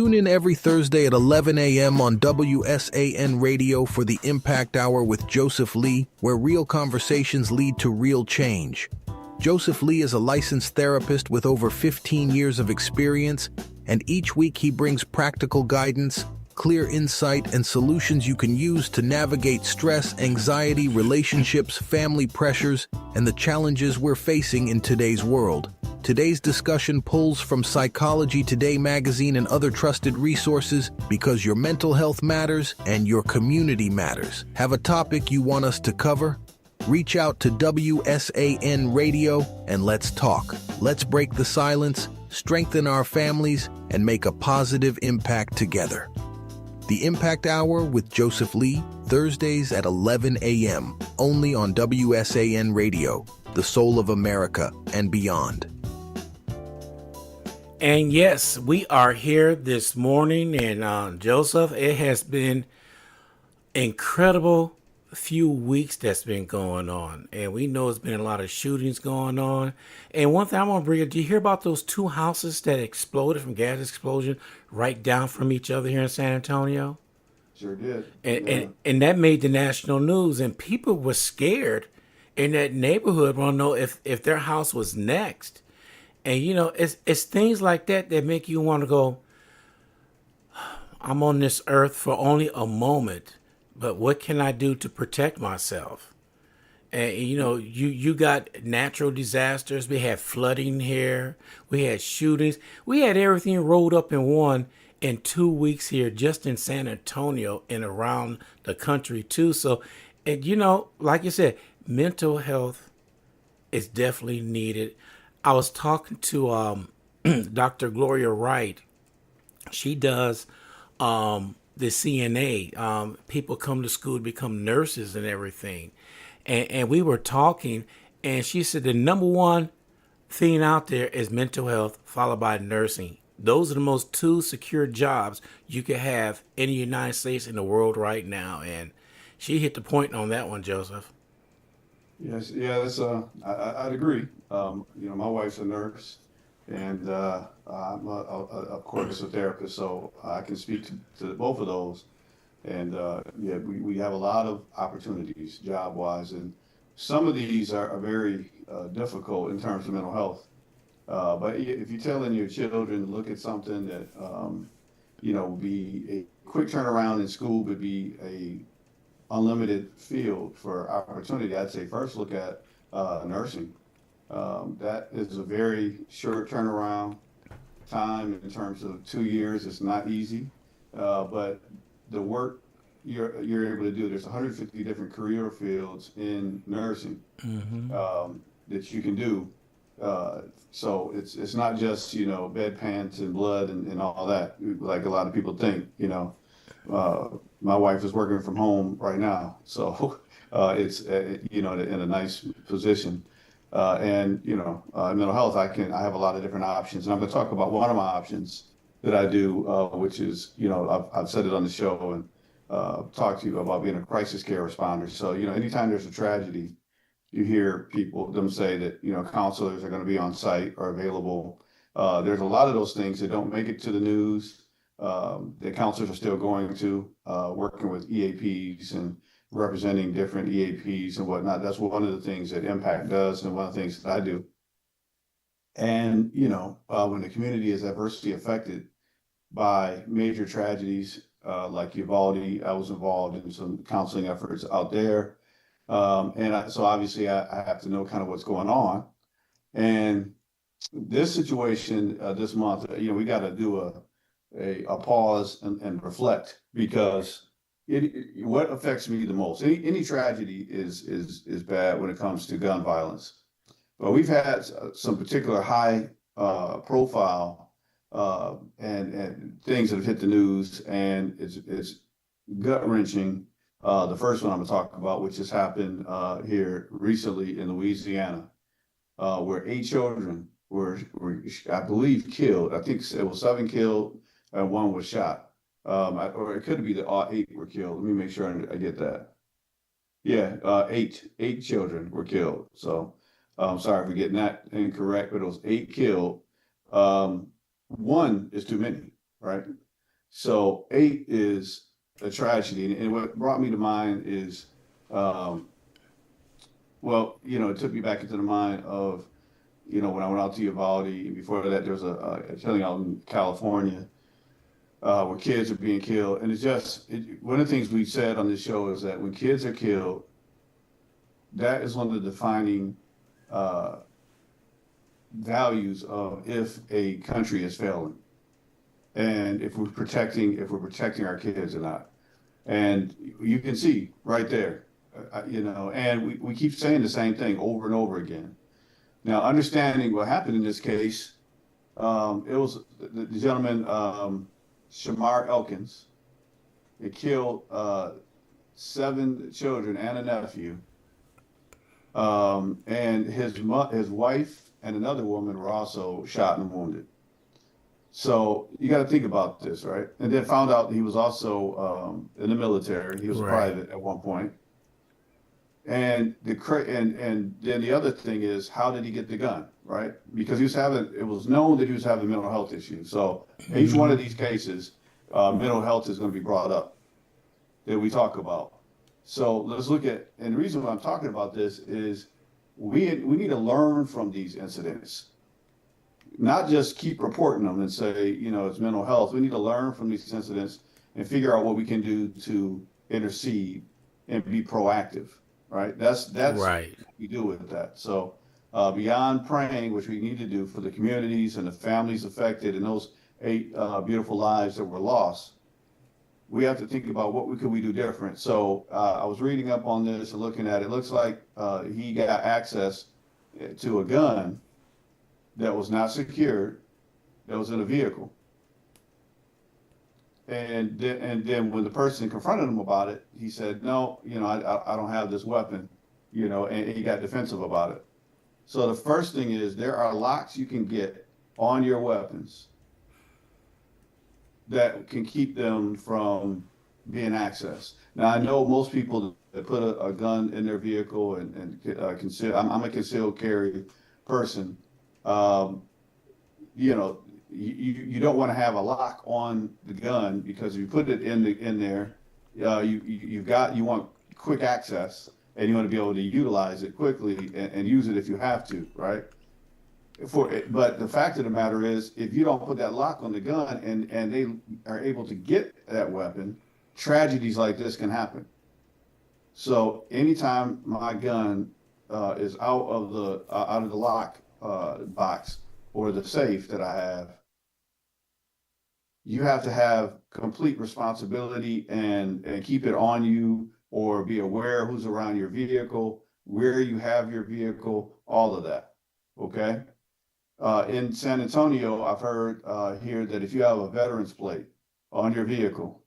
Tune in every Thursday at 11 a.m. on WSAN Radio for the Impact Hour with Joseph Lee, where real conversations lead to real change. Joseph Lee is a licensed therapist with over 15 years of experience, and each week he brings practical guidance, clear insight, and solutions you can use to navigate stress, anxiety, relationships, family pressures, and the challenges we're facing in today's world. Today's discussion pulls from Psychology Today magazine and other trusted resources because your mental health matters and your community matters. Have a topic you want us to cover? Reach out to WSAN Radio and let's talk. Let's break the silence, strengthen our families, and make a positive impact together. The Impact Hour with Joseph Lee, Thursdays at 11 a.m., only on WSAN Radio, the soul of America and beyond. And yes, we are here this morning, and Joseph, it has been incredible few weeks that's been going on, and we know it's been a lot of shootings going on. And one thing I want to bring up, did you hear about those two houses that exploded from gas explosion right down from each other here in San Antonio? Sure did. And that made the national news, and people were scared in that neighborhood, want to know if their house was next. And you know, it's things like that that make you want to go, I'm on this earth for only a moment, but what can I do to protect myself? And you know, you got natural disasters. We had flooding here. We had shootings. We had everything rolled up in one in 2 weeks here, just in San Antonio and around the country too. So, and you know, like you said, mental health is definitely needed. I was talking to Dr. Gloria Wright. She does the CNA. People come to school to become nurses and everything. And we were talking, and she said the number one thing out there is mental health, followed by nursing. Those are the most two secure jobs you could have in the United States and the world right now. And she hit the point on that one, Joseph. Yes, yeah, I'd agree. You know, my wife's a nurse, and I'm of course a therapist, so I can speak to both of those. And yeah, we have a lot of opportunities job-wise, and some of these are very difficult in terms of mental health. But if you're telling your children to look at something that you know, be a quick turnaround in school, but be a unlimited field for opportunity, I'd say first look at nursing. That is a very short turnaround time in terms of 2 years. It's not easy, but the work you're able to do, there's 150 different career fields in nursing that you can do. So it's not just, you know, bedpans and blood and all that, like a lot of people think, you know. My wife is working from home right now, so it's you know, in a nice position. And you know, mental health, I have a lot of different options, and I'm going to talk about one of my options that I do, which is, you know, I've said it on the show and talked to you about being a crisis care responder. So you know, anytime there's a tragedy, you hear them say that, you know, counselors are going to be on site or available. There's a lot of those things that don't make it to the news. The counselors are still going to working with EAPs and representing different EAPs and whatnot. That's one of the things that Impact does, and one of the things that I do. And you know, when the community is adversely affected by major tragedies like Uvalde, I was involved in some counseling efforts out there, so obviously I have to know kind of what's going on. And this situation this month, you know, we got to do a pause and reflect, because what affects me the most, any tragedy is bad when it comes to gun violence, but we've had some particular high profile and things that have hit the news, and it's gut wrenching. The first one I'm gonna talk about, which has happened here recently in Louisiana, where 8 children were I believe killed. I think it was 7 killed and 1 was shot. Or it could be that all 8 were killed. Let me make sure I get that. Yeah, 8 children were killed. So I'm sorry for getting that incorrect, but it was 8 killed. 1 is too many, right? So 8 is a tragedy. And what brought me to mind is, um, well, it took me back into the mind of, when I went out to Uvalde, and before that, there was a killing out in California where kids are being killed. And one of the things we said on this show is that when kids are killed, that is one of the defining uh, values of if a country is failing, and if we're protecting our kids or not. And you can see right there, and we keep saying the same thing over and over again. Now, understanding what happened in this case, it was the gentleman, Shamar Elkins. It killed 7 children and a nephew. And his wife and another woman were also shot and wounded. So you got to think about this, right? And then found out he was also in the military. He was private at one point. And then the other thing is, how did he get the gun, right? Because it was known that he was having mental health issues. So each one of these cases, mental health is going to be brought up that we talk about. So let's look at, and the reason why I'm talking about this is we need to learn from these incidents, not just keep reporting them and say, it's mental health. We need to learn from these incidents and figure out what we can do to intercede and be proactive, right? That's Right. what we do with that. So beyond praying, which we need to do for the communities and the families affected and those 8 beautiful lives that were lost, we have to think about what could we do different. So I was reading up on this and looking at it. It looks like he got access to a gun that was not secured, that was in a vehicle. And then when the person confronted him about it, he said, no, I don't have this weapon, and he got defensive about it. So the first thing is, there are locks you can get on your weapons that can keep them from being accessed. Now, I know most people that put a gun in their vehicle and conceal. I'm a concealed carry person. You don't want to have a lock on the gun, because if you put it in there, you want quick access, and you want to be able to utilize it quickly and use it if you have to, right? But the fact of the matter is, if you don't put that lock on the gun and they are able to get that weapon, tragedies like this can happen. So anytime my gun is out of the lock box or the safe that I have, you have to have complete responsibility and keep it on you, or be aware who's around your vehicle, where you have your vehicle, all of that. Okay. In San Antonio, I've heard here that if you have a veteran's plate on your vehicle,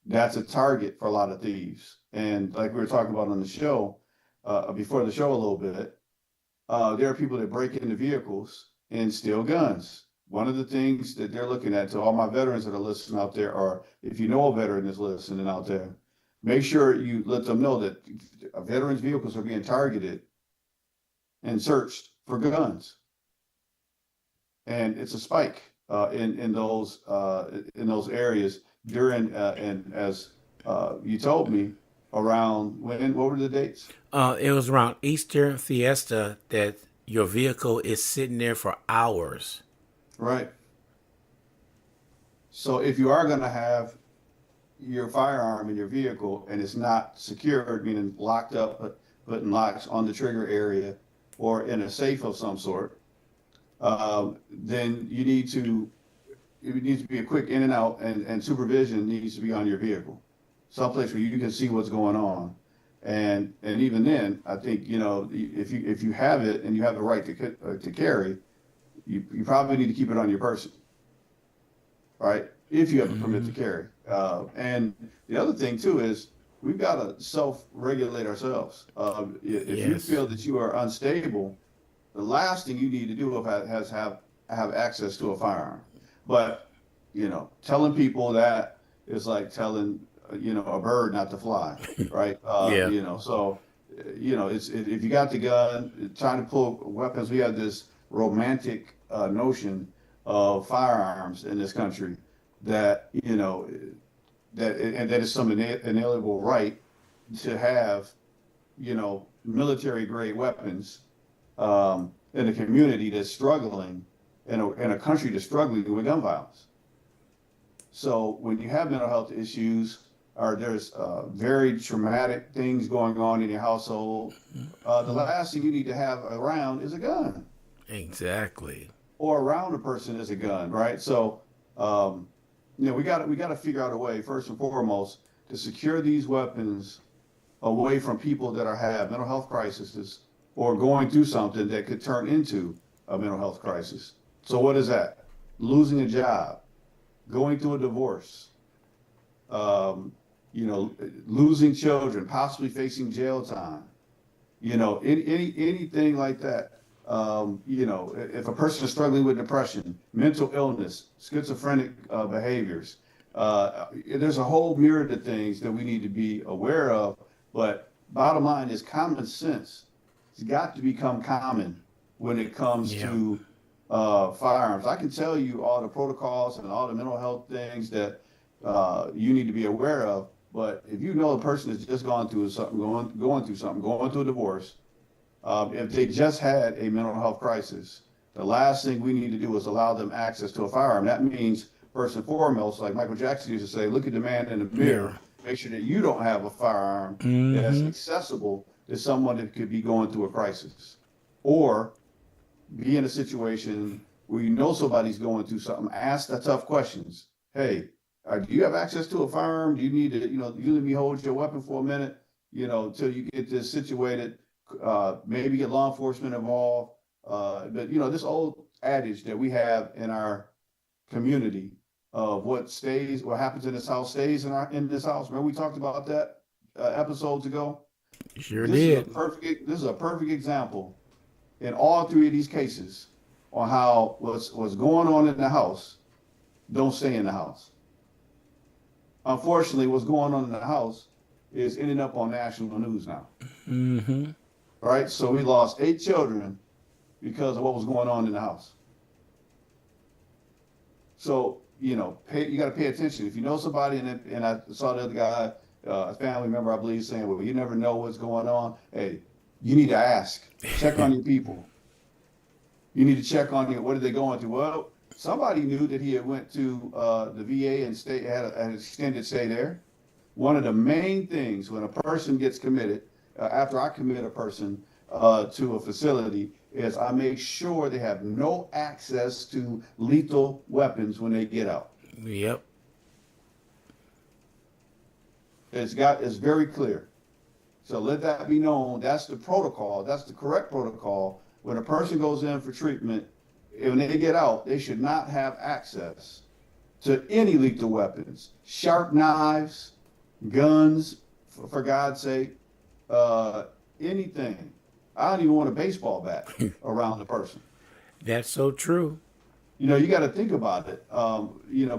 that's a target for a lot of thieves. And like we were talking about on the show, before the show a little bit, there are people that break into vehicles and steal guns. One of the things that they're looking at, to all my veterans that are listening out there, or if you know a veteran that's listening out there, make sure you let them know that veterans' vehicles are being targeted and searched for guns. And it's a spike in those areas during and as you told me, around when? What were the dates? It was around Easter Fiesta that your vehicle is sitting there for hours. Right. So if you are going to have your firearm in your vehicle and it's not secured, meaning locked up, putting locks on the trigger area or in a safe of some sort, then it needs to be a quick in and out, and supervision needs to be on your vehicle, someplace where you can see what's going on. And even then, I think, if you have it and you have the right to carry, you probably need to keep it on your person, right? If you have a permit to carry. And the other thing too is, we've got to self-regulate ourselves. If you feel that you are unstable, the last thing you need to do is have access to a firearm. But telling people that is like telling a bird not to fly, right? So it's if you got the gun, trying to pull weapons. We have this romantic notion of firearms in this country, that, and that is some inalienable right to have, military grade weapons in a community that's struggling, in a country that's struggling with gun violence. So when you have mental health issues, or there's very traumatic things going on in your household, the last thing you need to have around is a gun. Exactly. Or around a person is a gun, right? So, we got to figure out a way, first and foremost, to secure these weapons away from people that have mental health crises or going through something that could turn into a mental health crisis. So what is that? Losing a job, going through a divorce, losing children, possibly facing jail time, anything like that. If a person is struggling with depression, mental illness, schizophrenic behaviors, there's a whole myriad of things that we need to be aware of. But bottom line is common sense. It's got to become common when it comes to firearms. I can tell you all the protocols and all the mental health things that you need to be aware of. But if you know a person has just gone through something, going through a divorce, if they just had a mental health crisis, the last thing we need to do is allow them access to a firearm. That means, first and foremost, like Michael Jackson used to say, look at the man in the mirror, make sure that you don't have a firearm that's accessible to someone that could be going through a crisis. Or be in a situation where you know somebody's going through something, ask the tough questions. Hey, do you have access to a firearm? Do you need to, you let me hold your weapon for a minute, until you get this situated? Maybe get law enforcement involved. But this old adage that we have in our community of what happens in this house stays in this house. Remember we talked about that episodes ago? Sure did. This is a perfect example in all three of these cases on how what's going on in the house don't stay in the house. Unfortunately, what's going on in the house is ending up on national news now. Mm-hmm. Right? So we lost 8 children because of what was going on in the house. So, you got to pay attention. If you know somebody, and I saw the other guy, a family member, I believe, saying, well, you never know what's going on. Hey, you need to ask. Check on your people. You need to check on what are they going through? Well, somebody knew that he had went to the VA and had an extended stay there. One of the main things when a person gets committed, after I commit a person to a facility, is I make sure they have no access to lethal weapons when they get out. Yep. It's very clear. So let that be known. That's the protocol. That's the correct protocol. When a person goes in for treatment, when they get out, they should not have access to any lethal weapons, sharp knives, guns, for God's sake. Anything. I don't even want a baseball bat around the person. That's so true. You got to think about it.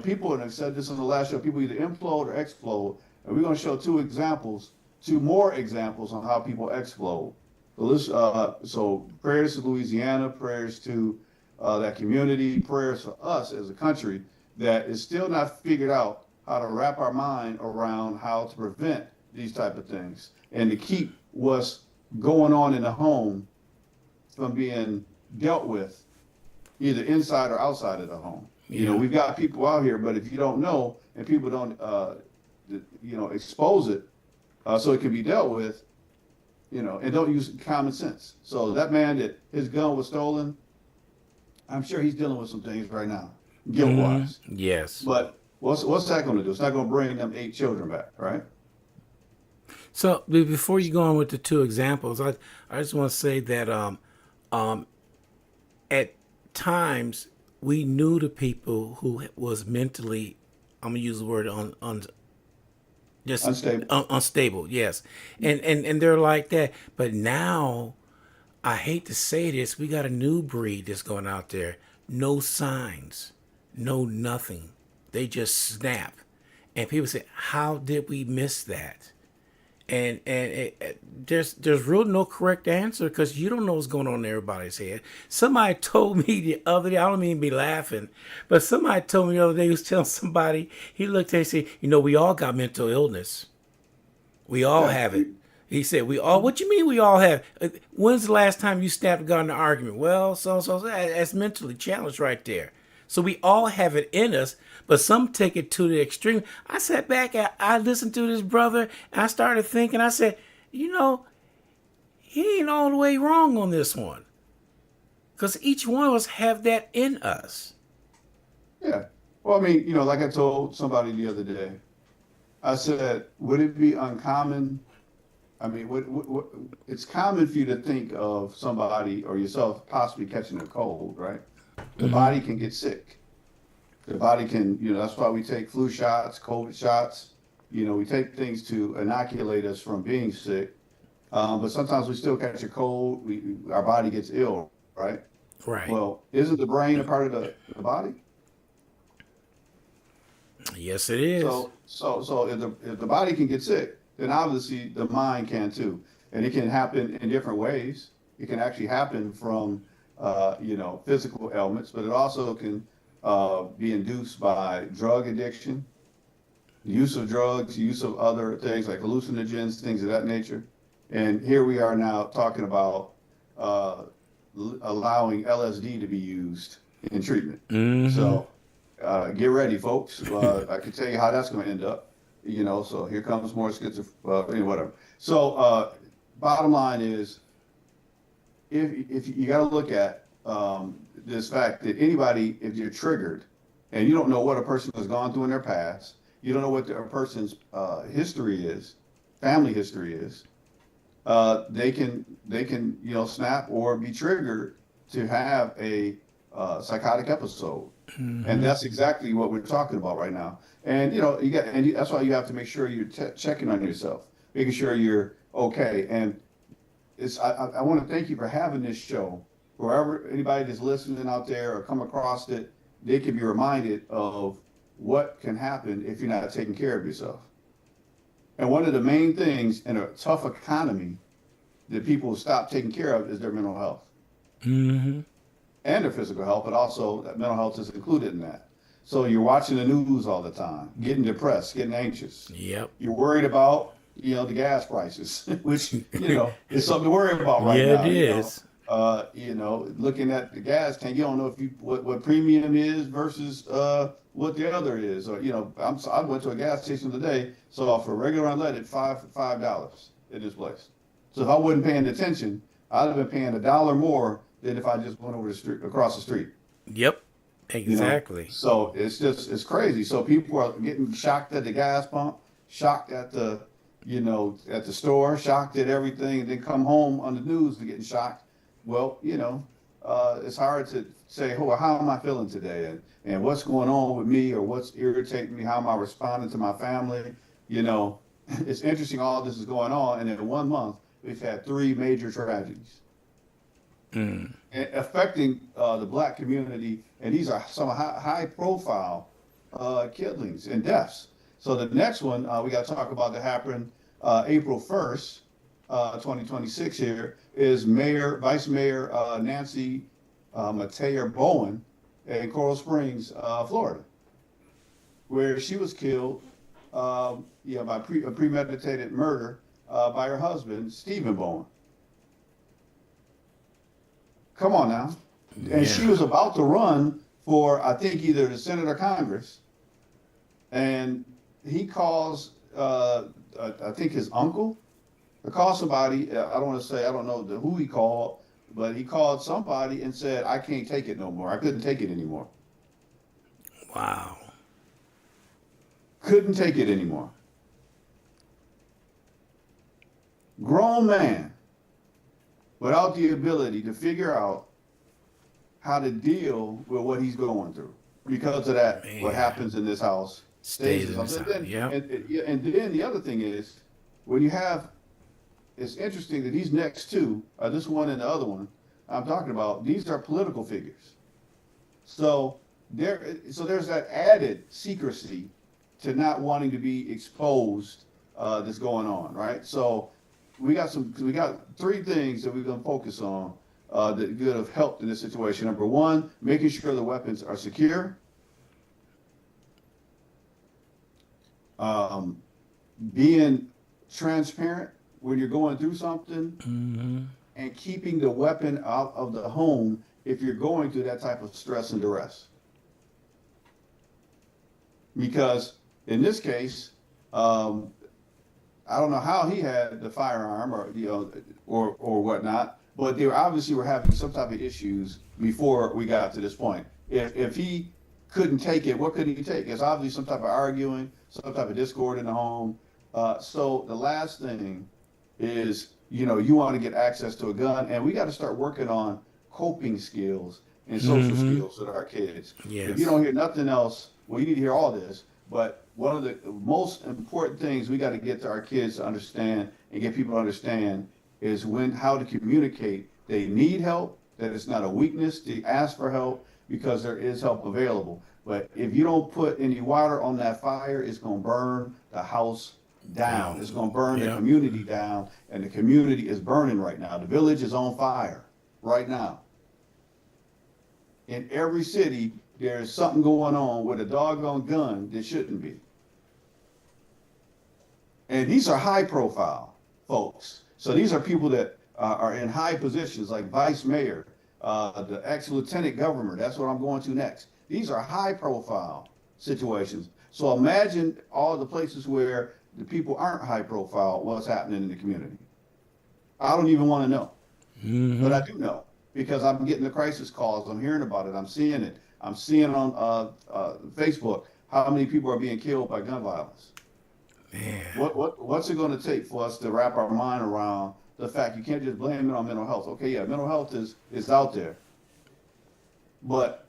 People, and I said this on the last show, people either implode or explode. And we're going to show two more examples on how people explode. So prayers to Louisiana, prayers to that community, prayers for us as a country that is still not figured out how to wrap our mind around how to prevent these type of things and to keep what's going on in the home from being dealt with either inside or outside of the home. Yeah. We've got people out here, but if you don't know and people don't, expose it so it can be dealt with, and don't use common sense. So that man that his gun was stolen, I'm sure he's dealing with some things right now, guilt-wise. Yes. But what's that going to do? It's not going to bring them 8 children back, right? So before you go on with the 2 examples, I just want to say that at times we knew the people who was mentally, I'm gonna use the word unstable. Yes, and they're like that. But now, I hate to say this, we got a new breed that's going out there. No signs, no nothing. They just snap, and people say, "How did we miss that?" There's real no correct answer because you don't know what's going on in everybody's head. Somebody told me the other day, I don't mean to be laughing, but somebody told me the other day, he was telling somebody, he looked at and said, we all got mental illness. We all Yeah. have it. He said, we all, what you mean we all have? When's the last time you snapped and got in an argument? Well, so, that's mentally challenged right there. So we all have it in us, but some take it to the extreme. I sat back, I listened to this brother, and I started thinking, I said, he ain't all the way wrong on this one. Because each one of us have that in us. Yeah. Well, I mean, like I told somebody the other day, I said, would it be uncommon? I mean, it's common for you to think of somebody or yourself possibly catching a cold, right? The body can get sick. The body can, that's why we take flu shots, COVID shots. We take things to inoculate us from being sick. But sometimes we still catch a cold. Our body gets ill, right? Right. Well, isn't the brain a part of the body? Yes, it is. So if the body can get sick, then obviously the mind can too. And it can happen in different ways. It can actually happen from, physical ailments, but it also can be induced by drug addiction, use of drugs, use of other things like hallucinogens, things of that nature. And here we are now talking about allowing LSD to be used in treatment. Mm-hmm. So get ready, folks. I can tell you how that's going to end up. So here comes more schizophrenia, whatever. So bottom line is, if you got to look at this fact that anybody, if you're triggered and you don't know what a person has gone through in their past, you don't know what a person's history is, family history is, they can snap or be triggered to have a psychotic episode. Mm-hmm. And that's exactly what we're talking about right now. And that's why you have to make sure you're checking on yourself, making sure you're okay. And I want to thank you for having this show. Wherever anybody that's listening out there or come across it, they can be reminded of what can happen if you're not taking care of yourself. And one of the main things in a tough economy that people stop taking care of is their mental health. Mm-hmm. And their physical health, but also that mental health is included in that. So you're watching the news all the time, getting depressed, getting anxious. Yep. You're worried about, the gas prices, which, is something to worry about right now. Yeah, it is. Looking at the gas tank, you don't know what premium is versus what the other is. Or, I went to a gas station today, so for regular unleaded, $5 in this place. So if I wasn't paying attention, I'd have been paying $1 more than if I just went over the street, across the street. Yep, exactly. So it's crazy. So people are getting shocked at the gas pump, shocked at the store, shocked at everything, and then come home on the news and getting shocked. Well, it's hard to say, oh, how am I feeling today? And what's going on with me, or what's irritating me? How am I responding to my family? It's interesting all this is going on. And in 1 month, we've had 3 major tragedies affecting the Black community. And these are some high profile killings and deaths. So the next one we got to talk about that happened April 1st, 2026 here, is Vice Mayor Nancy Mateo Bowen in Coral Springs, Florida, where she was killed by a premeditated murder by her husband, Stephen Bowen. Come on now. And she was about to run for, I think, either the Senate or Congress. And he calls, I think his uncle, to call somebody. I don't want to say, I don't know who he called, but he called somebody and said, I can't take it no more. I couldn't take it anymore. Wow. Couldn't take it anymore. Grown man without the ability to figure out how to deal with what he's going through. Because of that, what happens in this house stays in this house. And then the other thing is, when you have, it's interesting that these next two, this one and the other one I'm talking about, these are political figures. So there's that added secrecy to not wanting to be exposed that's going on, right? So we got three things that we're going to focus on that could have helped in this situation. Number one, making sure the weapons are secure. Being transparent when you're going through something, and keeping the weapon out of the home if you're going through that type of stress and duress. Because in this case, I don't know how he had the firearm or whatnot, but they obviously were having some type of issues before we got to this point. If he couldn't take it, what could he take? It's obviously some type of arguing, some type of discord in the home. So the last thing is, you want to get access to a gun, and we got to start working on coping skills and social skills with our kids. Yes. If you don't hear nothing else, well, you need to hear all this, but one of the most important things we got to get to our kids to understand and get people to understand is how to communicate. They need help, that it's not a weakness to ask for help, because there is help available. But if you don't put any water on that fire, it's going to burn the house down. It's going to burn the community down, and the community is burning right now. The village is on fire right now. In every city, there's something going on with a doggone gun that shouldn't be. And these are high profile folks. So these are people that are in high positions, like vice mayor, the ex-lieutenant governor. That's what I'm going to next. These are high profile situations. So imagine all the places where the people aren't high profile, what's happening in the community. I don't even want to know. But I do know, because I'm getting the crisis calls. I'm hearing about it. I'm seeing it. I'm seeing on Facebook how many people are being killed by gun violence. Man. What's it going to take for us to wrap our mind around the fact you can't just blame it on mental health? Okay, yeah, mental health is out there, but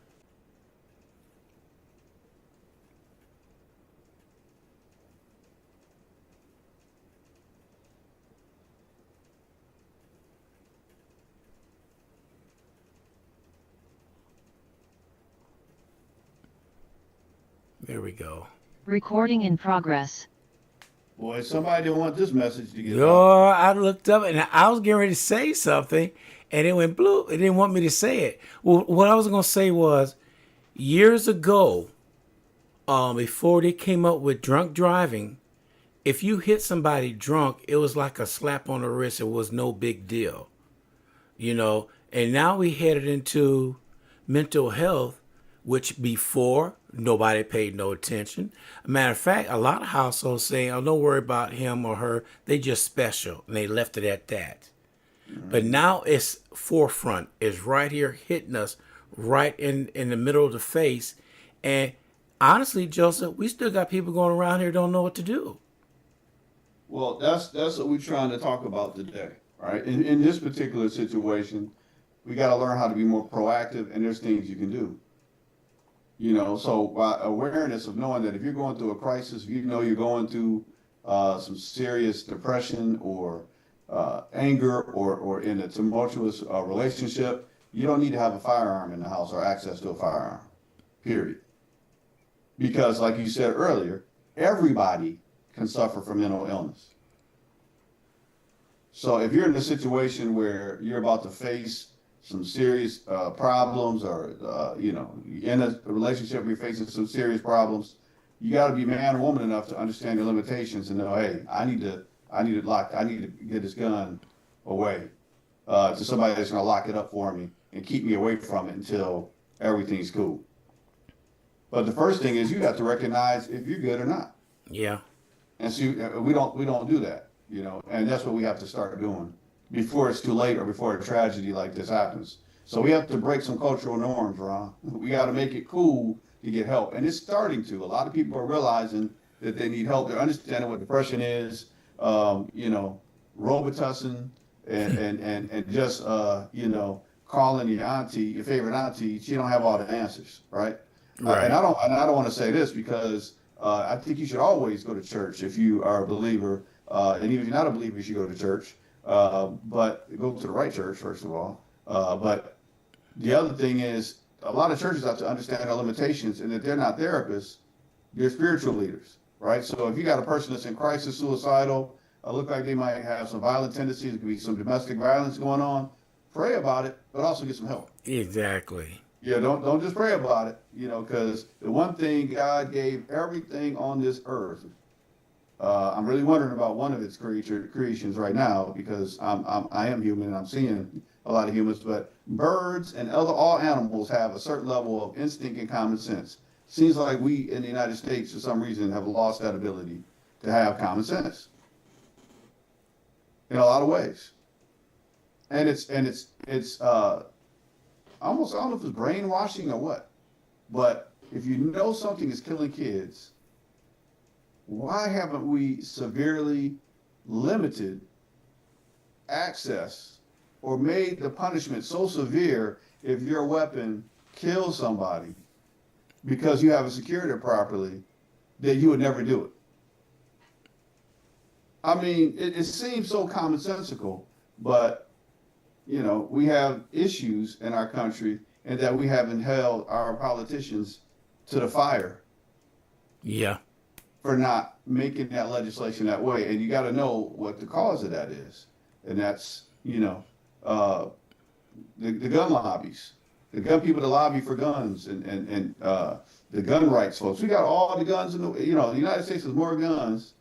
There we go. Recording in progress. boy, somebody didn't want this message to get out. Yo, I looked up and I was getting ready to say something, and it went blue. It didn't want me to say it. Well, what I was going to say was, years ago, before they came up with drunk driving, if you hit somebody drunk, it was like a slap on the wrist. It was no big deal, And now we headed into mental health, which before nobody paid no attention. Matter of fact, a lot of households saying, "Oh, don't worry about him or her. They just special," and they left it at that. But now it's forefront. It's right here hitting us right in the middle of the face. And honestly, Joseph, we still got people going around here who don't know what to do. Well, that's what we're trying to talk about today, right? In this particular situation, we got to learn how to be more proactive, and there's things you can do. So by awareness of knowing that if you're going through a crisis, if you're going through some serious depression or anger or in a tumultuous relationship, you don't need to have a firearm in the house or access to a firearm, period. Because like you said earlier, everybody can suffer from mental illness. So if you're in a situation where you're about to face some serious problems, or in a relationship where you're facing some serious problems, you got to be man or woman enough to understand your limitations and know, hey, I need to get this gun away to somebody that's going to lock it up for me and keep me away from it until everything's cool. But the first thing is you have to recognize if you're good or not. Yeah. And so we don't do that, and that's what we have to start doing before it's too late or before a tragedy like this happens. So we have to break some cultural norms, Ron. We got to make it cool to get help. And it's starting to. A lot of people are realizing that they need help. They're understanding what depression is, Robitussin, and just, calling your favorite auntie. She don't have all the answers, right? Right. And I don't want to say this because I think you should always go to church if you are a believer. And even if you're not a believer, you should go to church. But go to the right church, first of all. But the other thing is, a lot of churches have to understand their limitations and that they're not therapists, they're spiritual leaders. right? So if you got a person that's in crisis, suicidal, look like they might have some violent tendencies, there could be some domestic violence going on, pray about it, but also get some help. Exactly. Yeah, don't just pray about it, because the one thing God gave everything on this earth. I'm really wondering about one of its creations right now because I am human and I'm seeing a lot of humans, but birds and all animals have a certain level of instinct and common sense. Seems like we in the United States, for some reason, have lost that ability to have common sense in a lot of ways. And it's almost, I don't know if it's brainwashing or what, but if you know something is killing kids, why haven't we severely limited access or made the punishment so severe if your weapon kills somebody because you haven't secured it properly that you would never do it? I mean, it seems so commonsensical, but we have issues in our country and that we haven't held our politicians to the fire. Yeah. For not making that legislation that way. And you got to know what the cause of that is. And that's, the gun lobbies, the gun people that lobby for guns and the gun rights folks. We got all the guns in the United States has more guns.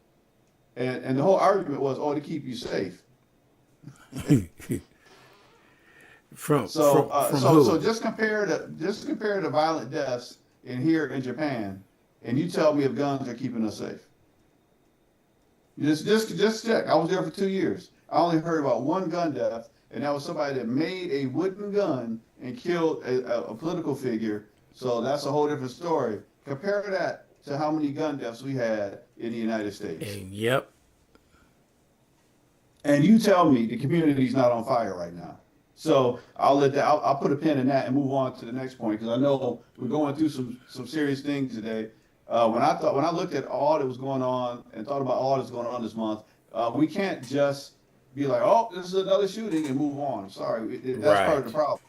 And the whole argument was, to keep you safe. So just compare the violent deaths in here in Japan, and you tell me if guns are keeping us safe. Just check. I was there for 2 years. I only heard about one gun death, and that was somebody that made a wooden gun and killed a political figure. So that's a whole different story. Compare that to how many gun deaths we had in the United States. Yep. And you tell me the community's not on fire right now. So I'll put a pin in that and move on to the next point, because I know we're going through some serious things today. When I looked at all that was going on and thought about all that's going on this month, we can't just be like, oh, this is another shooting and move on. Sorry, that's part of the problem.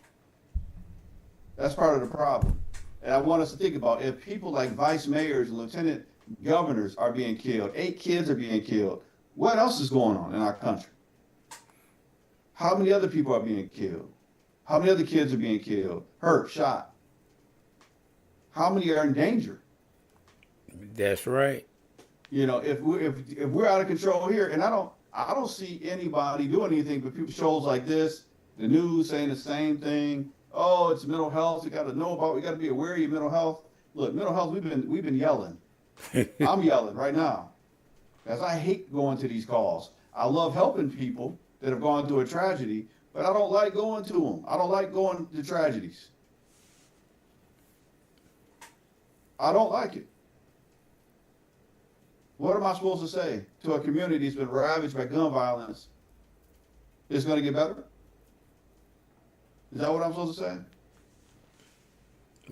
That's part of the problem. And I want us to think about if people like vice mayors and lieutenant governors are being killed, 8 kids are being killed, what else is going on in our country? How many other people are being killed? How many other kids are being killed, hurt, shot? How many are in danger? That's right. If we're out of control here, and I don't see anybody doing anything but people shows like this, the news saying the same thing. Oh, it's mental health. We got to know about. We got to be aware of your mental health. Look, mental health. We've been yelling. I'm yelling right now, as I hate going to these calls. I love helping people that have gone through a tragedy, but I don't like going to them. I don't like going to tragedies. I don't like it. What am I supposed to say to a community that's been ravaged by gun violence? It's going to get better? Is that what I'm supposed to say?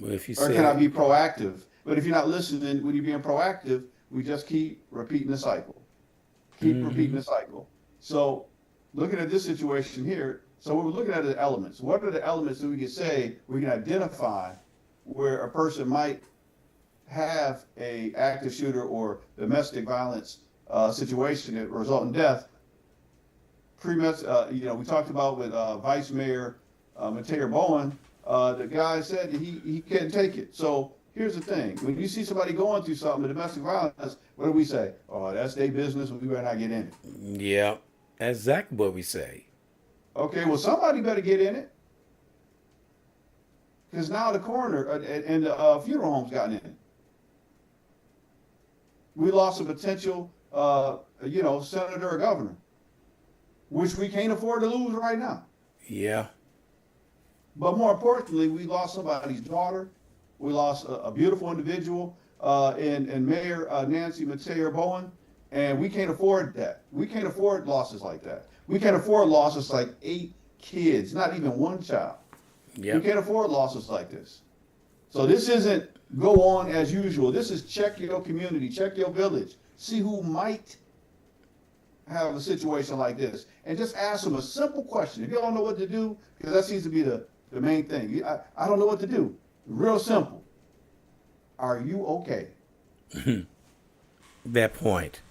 Well, if you or can I be proactive? But if you're not listening, when you're being proactive, we just keep repeating the cycle. Keep repeating the cycle. So looking at this situation here, so we're looking at the elements. What are the elements that we can say we can identify where a person might have a active shooter or domestic violence situation that result in death? We talked about with Vice Mayor Mateo Bowen, the guy said that he can't take it. So here's the thing. When you see somebody going through something, domestic violence, what do we say? Oh, that's their business. We better not get in it. Yeah, that's exactly what we say. Okay, well, somebody better get in it. Because now the coroner and the funeral home's gotten in it. We lost a potential, senator or governor, which we can't afford to lose right now. Yeah. But more importantly, we lost somebody's daughter. We lost a beautiful individual in Mayor Nancy Mateo Bowen, and we can't afford that. We can't afford losses like that. We can't afford losses like 8 kids, not even one child. Yep. We can't afford losses like this. So this isn't go on as usual. This is check your community, check your village, see who might have a situation like this, and just ask them a simple question. If you don't know what to do, because that seems to be the main thing. I don't know what to do. Real simple. Are you okay? That point.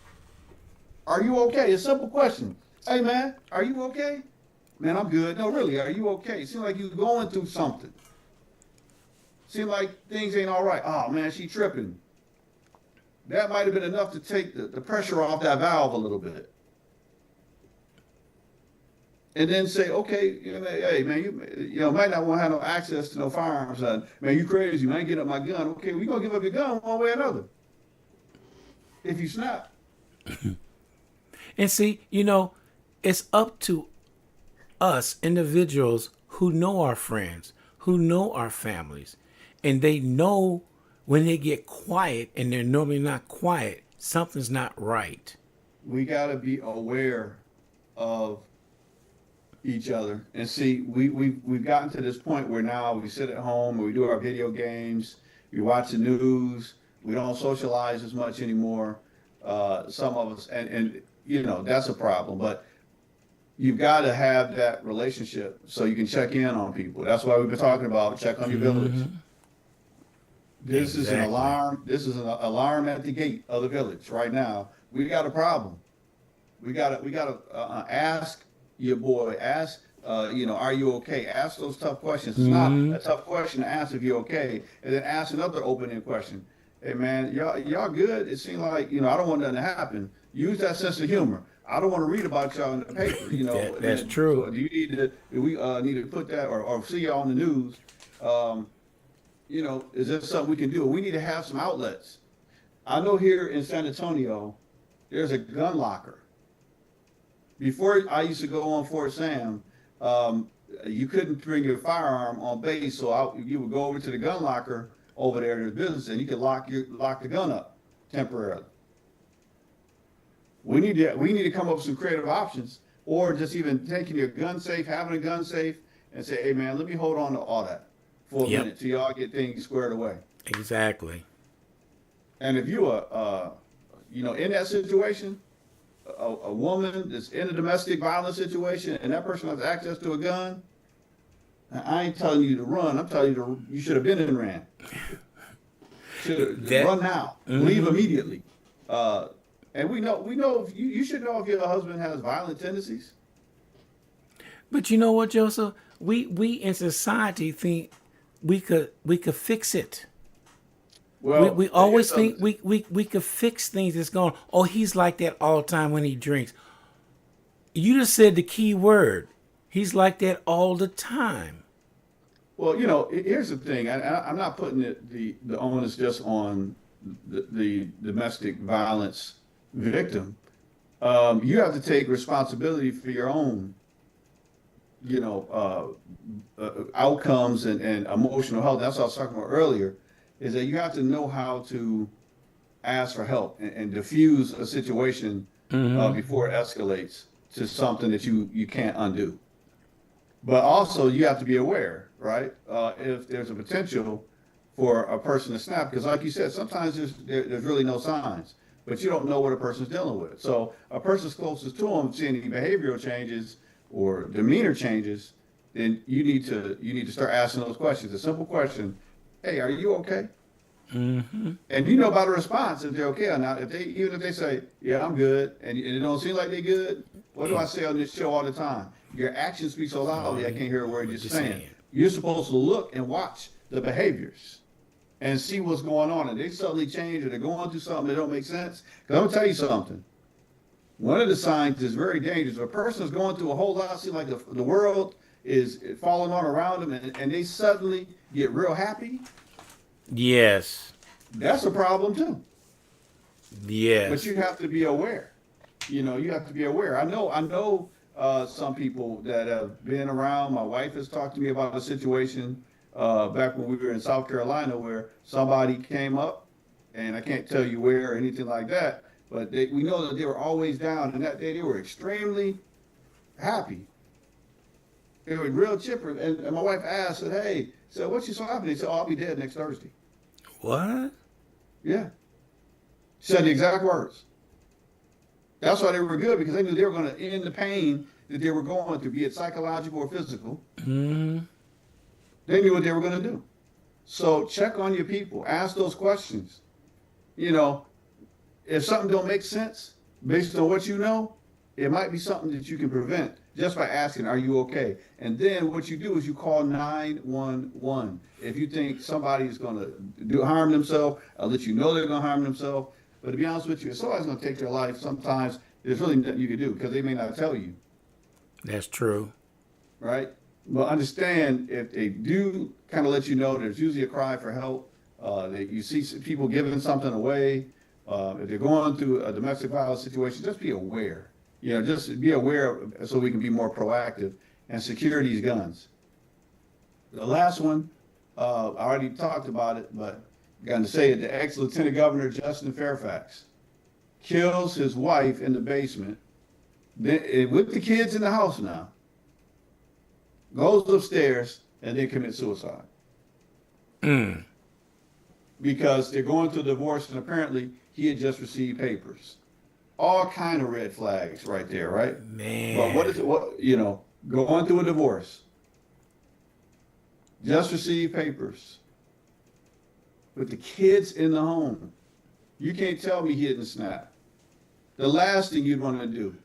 Are you okay? It's a simple question. Hey, man, are you okay? Man, I'm good. No, really, are you okay? It seems like you're going through something. Seems like things ain't all right. Oh, man, she tripping. That might have been enough to take the pressure off that valve a little bit. And then say, okay, hey, man, you might not want to have no access to no firearms. Man, you crazy, man, get up my gun. Okay, we're going to give up your gun one way or another. If you snap. And see, it's up to us individuals who know our friends, who know our families, and they know when they get quiet and they're normally not quiet, something's not right. We got to be aware of each other and see. We've gotten to this point where now we sit at home and we do our video games, we watch the news, we don't socialize as much anymore. Some of us, and that's a problem. But you've got to have that relationship so you can check in on people. That's why we've been talking about check on your village. This is an alarm. This is an alarm at the gate of the village right now. We got a problem. We got to ask your boy. Ask, are you okay? Ask those tough questions. It's not a tough question to ask if you're okay, and then ask another open-ended question. Hey man, y'all good? It seems like I don't want nothing to happen. Use that sense of humor. I don't want to read about y'all in the paper. That's true. So do we need to put that or see y'all on the news? Is there something we can do? We need to have some outlets. I know here in San Antonio, there's a gun locker. Before I used to go on Fort Sam, you couldn't bring your firearm on base, so you would go over to the gun locker over there in the business, and you could lock the gun up temporarily. We need to come up with some creative options, or just even taking your gun safe, having a gun safe, and say, hey man, let me hold on to all that for a minute till y'all get things squared away. Exactly. And if you are, in that situation, a woman that's in a domestic violence situation, and that person has access to a gun, I ain't telling you to run. I'm telling you you should have been and ran. Run now. Leave immediately. And we know you should know if your husband has violent tendencies. But you know what, Joseph? We in society think we could fix it. Well, we always think we could fix things that's going. Oh, he's like that all the time when he drinks. You just said the key word. He's like that all the time. Well, here's the thing. I'm not putting the onus just on the domestic violence victim. You have to take responsibility for your own, outcomes and emotional health. That's what I was talking about earlier, is that you have to know how to ask for help and diffuse a situation before it escalates to something that you can't undo. But also you have to be aware, right? If there's a potential for a person to snap, because like you said, sometimes there's really no signs, but you don't know what a person's dealing with. So a person's closest to them, seeing any behavioral changes or demeanor changes, then you need to start asking those questions. A simple question: hey, are you okay? Mm-hmm. And you know by the response if they're okay or not. Even if they say, yeah, I'm good, and it don't seem like they're good, what do I say on this show all the time? Your actions speak so loudly, I can't hear a word you're saying. You're supposed to look and watch the behaviors and see what's going on. And they suddenly change, or they're going through something that don't make sense. Because I'm going to tell you something. One of the signs is very dangerous. If a person is going through a whole lot, see like the world is falling on around them, and they suddenly get real happy. Yes. That's a problem too. Yes. But you have to be aware. You have to be aware. I know some people that have been around. My wife has talked to me about a situation back when we were in South Carolina where somebody came up, and I can't tell you where or anything like that, but we know that they were always down, and that day they were extremely happy. They were real chipper, and my wife asked, said, hey, so what's you so happy? They said, oh, I'll be dead next Thursday. What? Yeah. She said the exact words. That's why they were good, because they knew they were going to end the pain that they were going through, be it psychological or physical. Mm-hmm. They knew what they were going to do. So check on your people. Ask those questions. if something don't make sense based on what you know, it might be something that you can prevent just by asking, are you okay? And then what you do is you call 911. If you think somebody is going to harm themselves, I'll let you know they're going to harm themselves. But to be honest with you, if somebody's going to take their life, sometimes there's really nothing you can do because they may not tell you. That's true. Right? But understand, if they do kind of let you know, there's usually a cry for help. That you see people giving something away. If they're going through a domestic violence situation, just be aware. Just be aware so we can be more proactive and secure these guns. The last one, I already talked about it, but I'm going to say it. The ex-Lieutenant Governor Justin Fairfax kills his wife in the basement, then, with the kids in the house now, goes upstairs, and then commits suicide. Because they're going through a divorce, and apparently he had just received papers. All kind of red flags right there, right? Man. But what is it? Going through a divorce, just received papers, with the kids in the home. You can't tell me he didn't snap. The last thing you'd want to do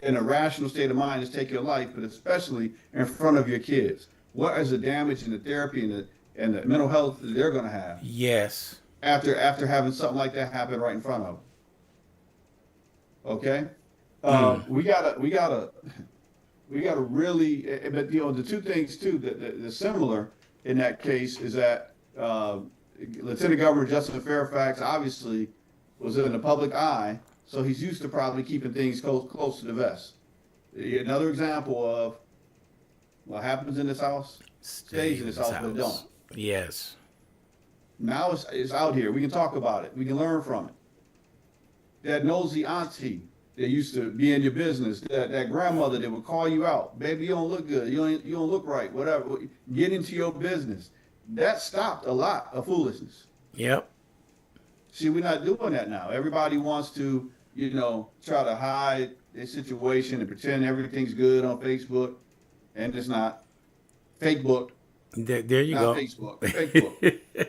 in a rational state of mind is take your life, but especially in front of your kids. What is the damage and the therapy and the mental health that they're going to have? Yes. After having something like that happen right in front of them. Okay? We gotta really, but the two things too that similar in that case is that Lieutenant Governor Justin Fairfax obviously was in the public eye, so he's used to probably keeping things close to the vest. Another example of what happens in this house stays in this house, but don't. Yes. Now it's out here. We can talk about it. We can learn from it. That nosy auntie that used to be in your business, that grandmother that would call you out, baby, you don't look good, you don't look right, whatever. Get into your business. That stopped a lot of foolishness. Yep. See, we're not doing that now. Everybody wants to, try to hide their situation and pretend everything's good on Facebook, and it's not. Facebook. There you go. Not Facebook. Facebook.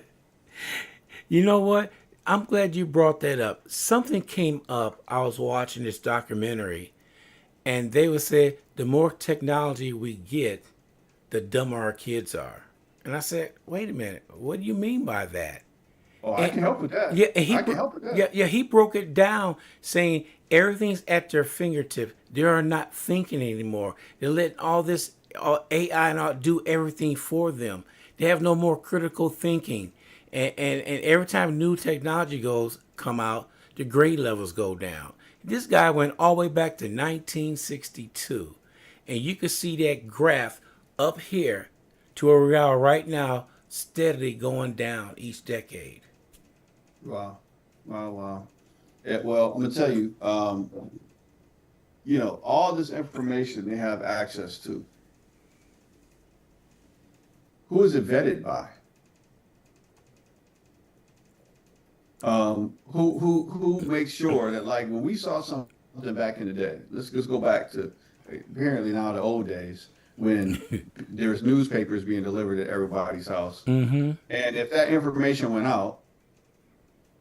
You know what? I'm glad you brought that up. Something came up. I was watching this documentary, and they would say the more technology we get, the dumber our kids are. And I said, wait a minute, what do you mean by that? Oh, I can help with that. Yeah, I can help with that. Yeah, he broke it down saying everything's at their fingertips. They are not thinking anymore. They're letting all this AI and all do everything for them. They have no more critical thinking. And every time new technology come out, the grade levels go down. This guy went all the way back to 1962. And you can see that graph up here to where we are right now, steadily going down each decade. Wow. Yeah, well, I'm going to tell you, all this information they have access to, who is it vetted by? Who makes sure that, like, when we saw something back in the day, let's go back to apparently now the old days when there's newspapers being delivered at everybody's house. Mm-hmm. And if that information went out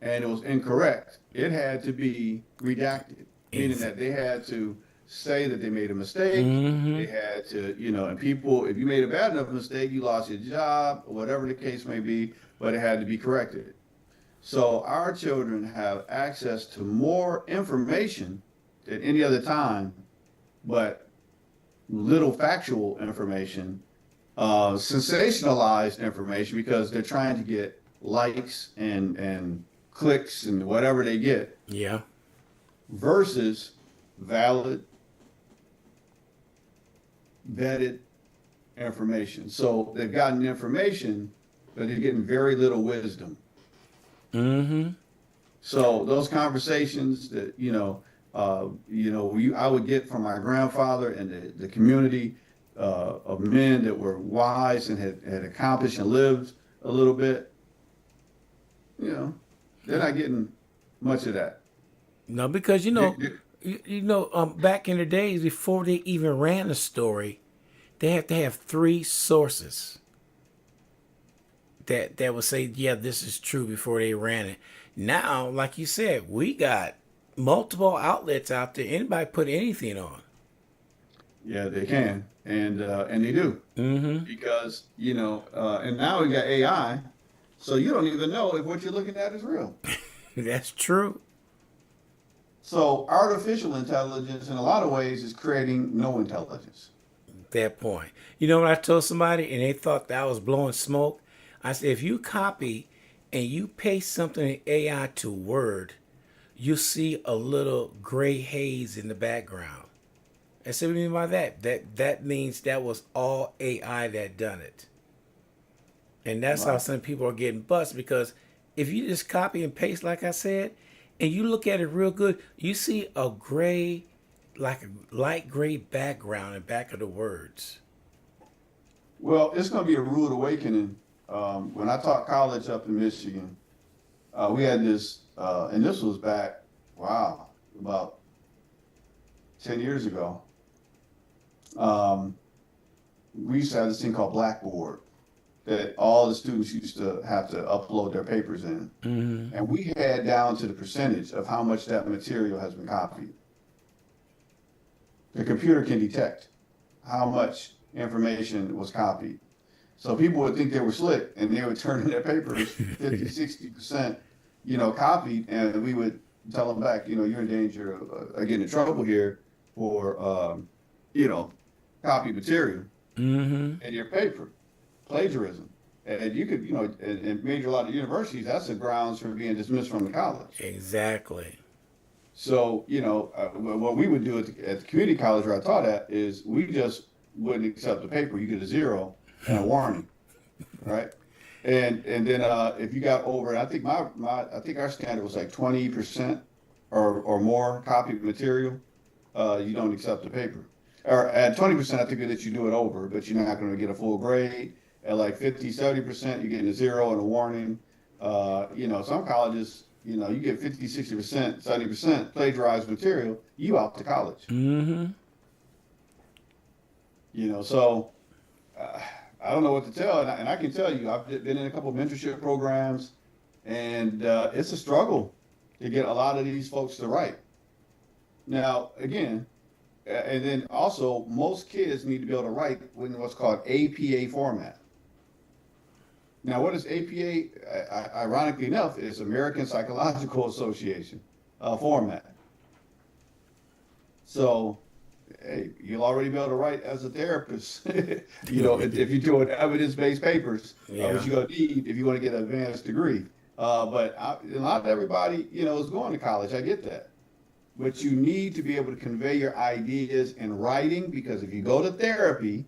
and it was incorrect, it had to be redacted, meaning that they had to say that they made a mistake. Mm-hmm. They had to, and people, if you made a bad enough mistake, you lost your job, or whatever the case may be, but it had to be corrected. So our children have access to more information than any other time, but little factual information, sensationalized information, because they're trying to get likes and clicks and whatever they get. Yeah. Versus valid, vetted information. So they've gotten information, but they're getting very little wisdom. Mm-hmm. So those conversations that I would get from my grandfather and the community of men that were wise and had accomplished and lived a little bit, they're not getting much of that. No, because back in the days before they even ran a story, they have to have 3 sources that would say, yeah, this is true before they ran it. Now, like you said, we got multiple outlets out there. Anybody put anything on. Yeah, they can, and they do, Mm-hmm. because and now we got AI, so you don't even know if what you're looking at is real. That's true. So artificial intelligence, in a lot of ways, is creating no intelligence. That point. You know what I told somebody, and they thought that I was blowing smoke. I said, if you copy and you paste something in AI to Word, you see a little gray haze in the background. I said, what do you mean by that? That means that was all AI that done it. And that's how Right. some people are getting bust, because if you just copy and paste, like I said, and you look at it real good, you see a gray, like a light gray background in back of the words. Well, it's going to be a rude awakening. When I taught college up in Michigan, we had this, and this was back, wow, about 10 years ago. We used to have this thing called Blackboard that all the students used to have to upload their papers in. Mm-hmm. And we had down to the percentage of how much that material has been copied. The computer can detect how much information was copied. So people would think they were slick, and they would turn in their papers 50, 60%, copied, and we would tell them back, you're in danger of getting in trouble here for, copied material Mm-hmm. in your paper, plagiarism. And you could, in a lot of universities, that's the grounds for being dismissed from the college. Exactly. So, what we would do at the community college where I taught at is we just wouldn't accept the paper. You get a 0 and a warning, right? And then if you got over, I think I think our standard was like 20% or more copied material, you don't accept the paper. Or at 20%, I think that you do it over, but you're not going to get a full grade. At like 50, 70%, you're getting a 0 and a warning. Some colleges, you get 50, 60%, 70% plagiarized material, you out to college. Mm-hmm. So I don't know what to tell. And I can tell you, I've been in a couple of mentorship programs, and it's a struggle to get a lot of these folks to write. Now, again, and then also, most kids need to be able to write in what's called APA format. Now, what is APA? Ironically enough, is American Psychological Association format. So, hey, you'll already be able to write as a therapist. If you're doing evidence-based papers, Yeah. which you're going to need if you want to get an advanced degree. But not everybody, is going to college. I get that. But you need to be able to convey your ideas in writing, because if you go to therapy,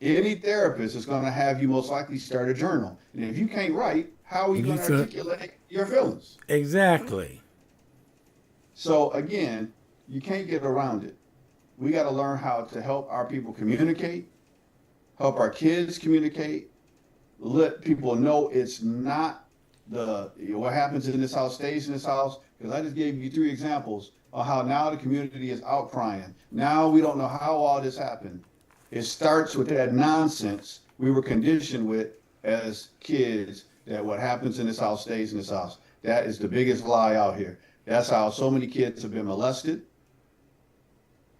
any therapist is going to have you most likely start a journal. And if you can't write, how are you going to articulate your feelings? Exactly. So again, you can't get around it. We got to learn how to help our people communicate, help our kids communicate, let people know it's not what happens in this house stays in this house. Because I just gave you 3 examples of how now the community is outcrying. Now we don't know how all this happened. It starts with that nonsense we were conditioned with as kids, that what happens in this house stays in this house. That is the biggest lie out here. That's how so many kids have been molested.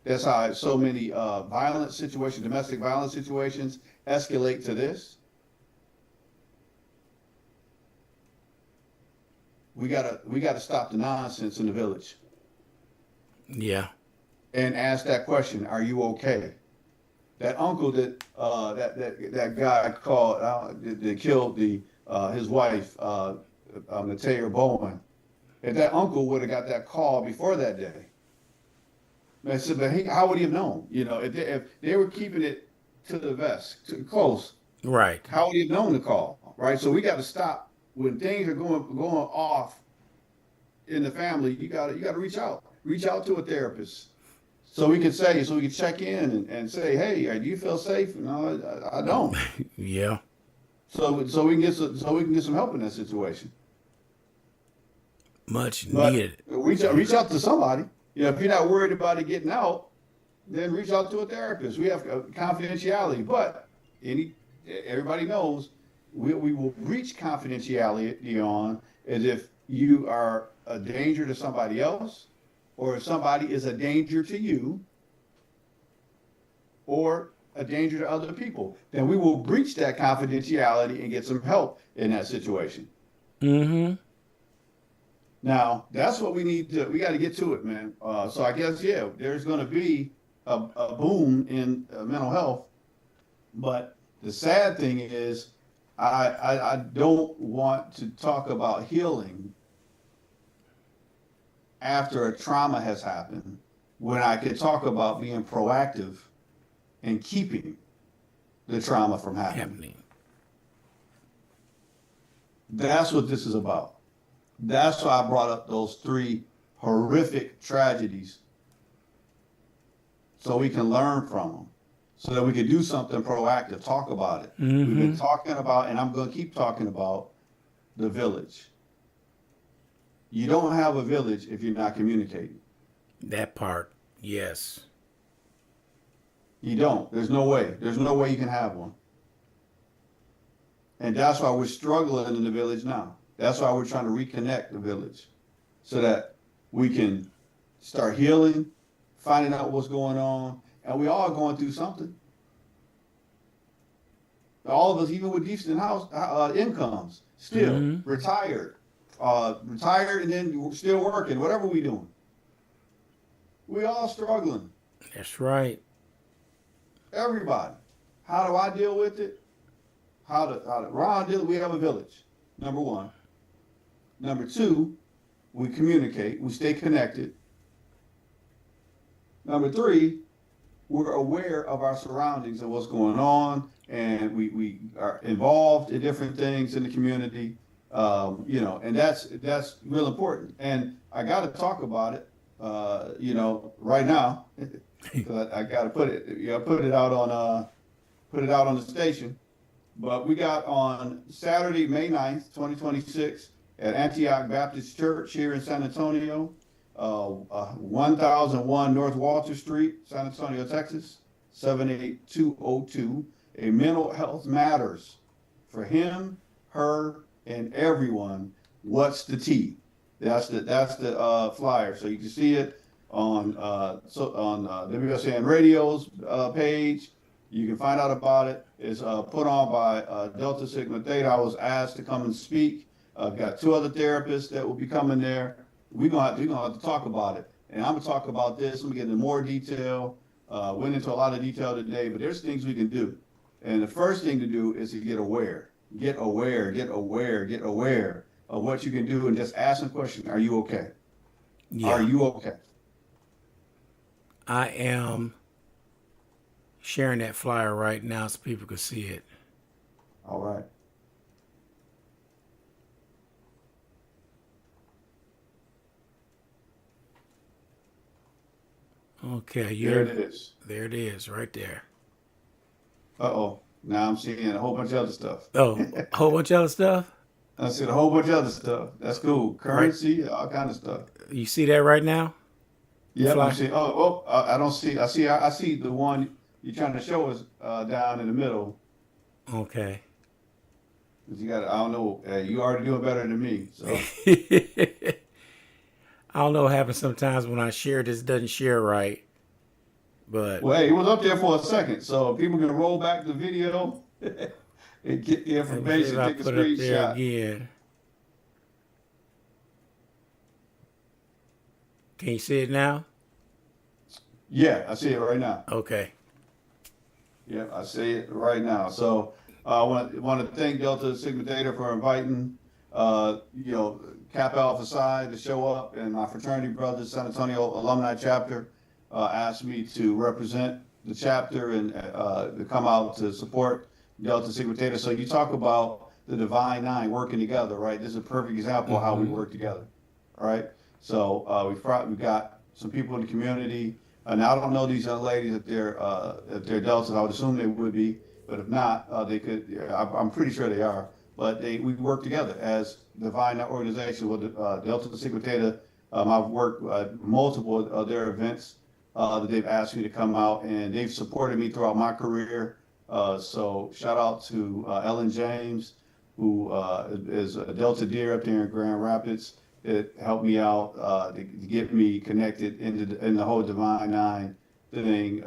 That's how so many violent situations, domestic violence situations, escalate to this. We gotta stop the nonsense in the village Yeah. and ask that question: are you okay? That uncle that guy called that killed his wife, Matea Bowen. If that uncle would have got that call before that day, I said, but how would he have known? If they were keeping it to the vest, too close, Right. how would he have known the call? Right. So we got to stop when things are going off in the family. You got to reach out to a therapist. So we can check in and say, hey, do you feel safe? No, I don't. Yeah. So we can get some help in that situation. Much But needed. reach out to somebody. If you're not worried about it getting out, then reach out to a therapist. We have confidentiality, but everybody knows we will breach confidentiality on is if you are a danger to somebody else, or if somebody is a danger to you, or a danger to other people, then we will breach that confidentiality and get some help in that situation. Mm-hmm. Now, that's what we got to get to it, man. So I guess, yeah, there's going to be a boom in mental health. But the sad thing is, I don't want to talk about healing after a trauma has happened, when I could talk about being proactive and keeping the trauma from happening. That's what this is about. That's why I brought up those 3 horrific tragedies, so we can learn from them, so that we can do something proactive, talk about it. Mm-hmm. We've been talking about, and I'm going to keep talking about, the village. You don't have a village if you're not communicating. That part, yes. You don't. There's no way. There's no way you can have one. And that's why we're struggling in the village now. That's why we're trying to reconnect the village, so that we can start healing, finding out what's going on. And we all going through something. All of us, even with decent incomes, still retired, and then still working, whatever we doing. We all struggling. That's right. Everybody. How do I deal with it? How do Ron deal? We have a village. Number 1. Number 2, we communicate. We stay connected. Number 3, we're aware of our surroundings and what's going on, and we are involved in different things in the community. And that's real important. And I got to talk about it, right now. I got to put it out on the station. But we got on Saturday, May 9th, 2026, at Antioch Baptist Church here in San Antonio, 1001 North Walter Street, San Antonio, Texas, 78202. A mental health matters for him, her, and everyone. What's the T? That's the flyer. So you can see it on WSAN Radio's page. You can find out about it. It's put on by Delta Sigma Theta. I was asked to come and speak. I've got 2 other therapists that will be coming there. We're gonna have to talk about it. And I'm gonna talk about this. I'm gonna get into more detail. Went into a lot of detail today, but there's things we can do. And the first thing to do is to get aware. Get aware of what you can do, and just ask some questions. Are you okay? Yeah. Are you okay? I am sharing that flyer right now so people can see it. All right. Okay, there it is. There it is, right there. Uh-oh. Now I'm seeing a whole bunch of other stuff. Oh, a whole bunch of other stuff? I see a whole bunch of other stuff. That's cool. Currency, all kind of stuff. You see that right now? Yeah, I'm seeing. I don't see. I see the one you're trying to show us down in the middle. Okay. You got. I don't know. You already doing better than me. So. I don't know what happens sometimes when I share this, doesn't share right. But well, hey, it was up there for a second, so people can roll back the video and get the information. Take a screenshot. Again. Can you see it now? Yeah, I see it right now. Okay. Yeah, I see it right now. So I want to thank Delta Sigma Theta for inviting, Kappa Alpha Psi to show up, and my fraternity brothers, San Antonio Alumni Chapter, asked me to represent the chapter and to come out to support Delta Sigma Theta. So you talk about the Divine Nine working together, right? This is a perfect example of how we work together, right? So we've got some people in the community, and I don't know these young ladies if they're Deltas. I would assume they would be, but if not, they could. I'm pretty sure they are. But we work together as Divine organization with Delta Sigma Theta. I've worked multiple of their events that they've asked me to come out, and they've supported me throughout my career. So shout out to Ellen James, who is a Delta Deer up there in Grand Rapids. It helped me out to get me connected in the whole Divine Nine thing,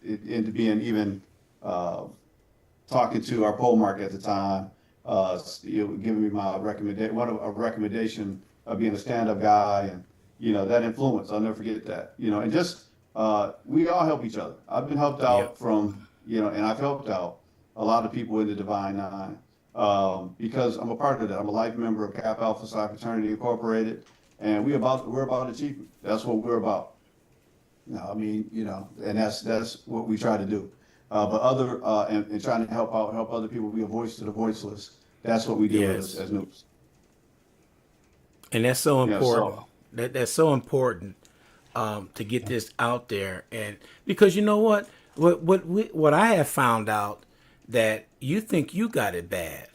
into being even talking to our poll mark at the time, giving me my recommendation of being a stand-up guy, and that influence. I'll never forget that. And just we all help each other. I've been helped out from and I've helped out a lot of people in the Divine Nine because I'm a part of that. I'm a life member of Kappa Alpha Psi Fraternity Incorporated, and we're about achievement. That's what we're about. And that's what we try to do. And trying to help other people, be a voice to the voiceless. That's what we do as Noops. And that's so important. That's so important to get this out there, and because you know what I have found out, that you think you got it bad,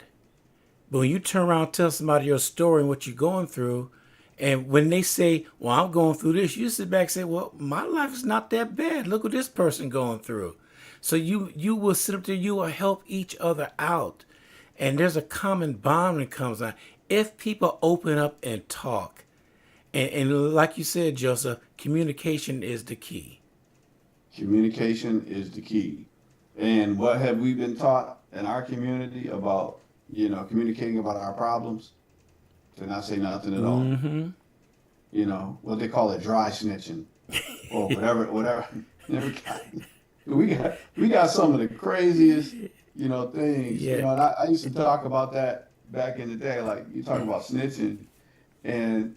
but when you turn around and tell somebody your story and what you're going through, and when they say, "Well, I'm going through this," you sit back and say, "Well, my life is not that bad. Look what this person going through." So you will sit up there, you will help each other out, and there's a common bond that comes on if people open up and talk. And like you said, Joseph, communication is the key. Communication is the key. And what have we been taught in our community about, communicating about our problems? To not say nothing at all. Mm-hmm. What they call it, dry snitching, or whatever. We got some of the craziest, things. Yeah. And I used to talk about that back in the day. Like, you talk about snitching, and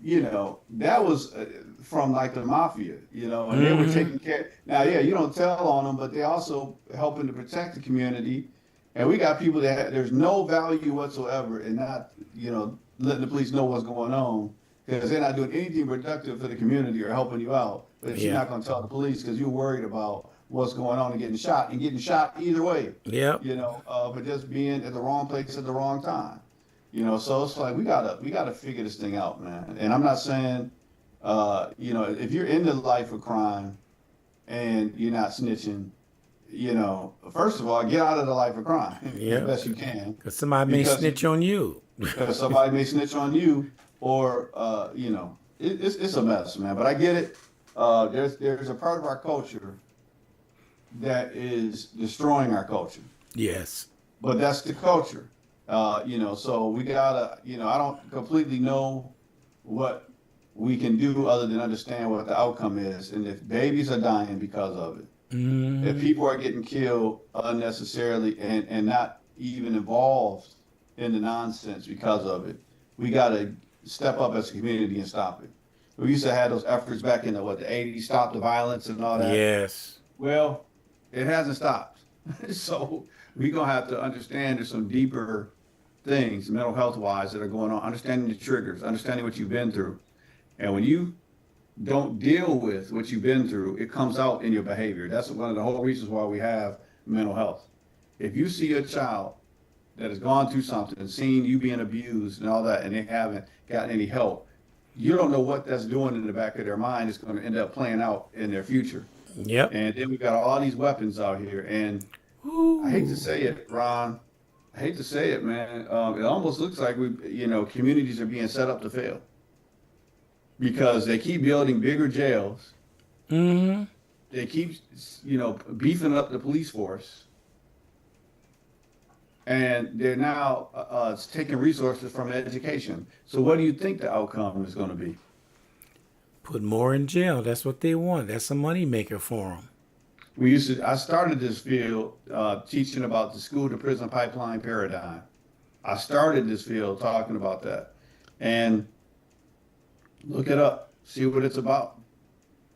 that was from like the mafia, and they were taking care. Now, you don't tell on them, but they also helping to protect the community. And we got people that there's no value whatsoever in not, letting the police know what's going on, because they're not doing anything productive for the community or helping you out. But you're not going to tell the police because you're worried about what's going on and getting shot either way. Yeah. But just being at the wrong place at the wrong time. So it's like we gotta figure this thing out, man. And I'm not saying, if you're in the life of crime and you're not snitching, first of all, get out of the life of crime as best you can. Because somebody may snitch on you. Because somebody may snitch on you, or it's a mess, man. But I get it. There's a part of our culture that is destroying our culture. Yes. But that's the culture. So we gotta, I don't completely know what we can do other than understand what the outcome is. And if babies are dying because of it, if people are getting killed unnecessarily and not even involved in the nonsense because of it, we gotta step up as a community and stop it. We used to have those efforts back in the 80s, stop the violence and all that. Yes. Well, it hasn't stopped. So we're gonna have to understand there's some deeper things, mental health wise, that are going on, understanding the triggers, understanding what you've been through. And when you don't deal with what you've been through, it comes out in your behavior. That's one of the whole reasons why we have mental health. If you see a child that has gone through something and seen you being abused and all that, and they haven't gotten any help, you don't know what that's doing in the back of their mind. It's going to end up playing out in their future. Yep. And then we've got all these weapons out here. And I hate to say it, Ron, I hate to say it, man. It almost looks like communities are being set up to fail because they keep building bigger jails. Mm-hmm. They keep, beefing up the police force, and they're now taking resources from education. So what do you think the outcome is going to be? Put more in jail. That's what they want. That's a moneymaker for them. I started this field teaching about the school to prison pipeline paradigm. I started this field talking about that. And look it up, see what it's about.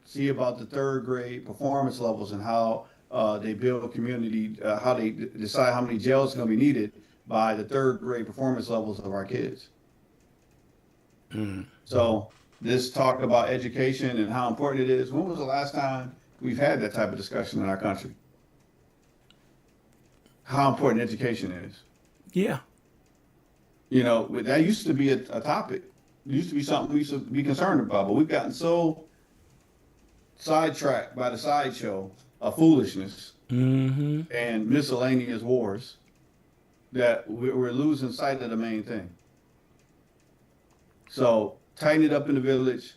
See about the third grade performance levels and how they build community, how they decide how many jails are going to be needed by the third grade performance levels of our kids. So this talk about education and how important it is, when was the last time we've had that type of discussion in our country? How important education is. Yeah. That used to be a topic. It used to be something we used to be concerned about, but we've gotten so sidetracked by the sideshow of foolishness and miscellaneous wars that we're losing sight of the main thing. So tighten it up in the village,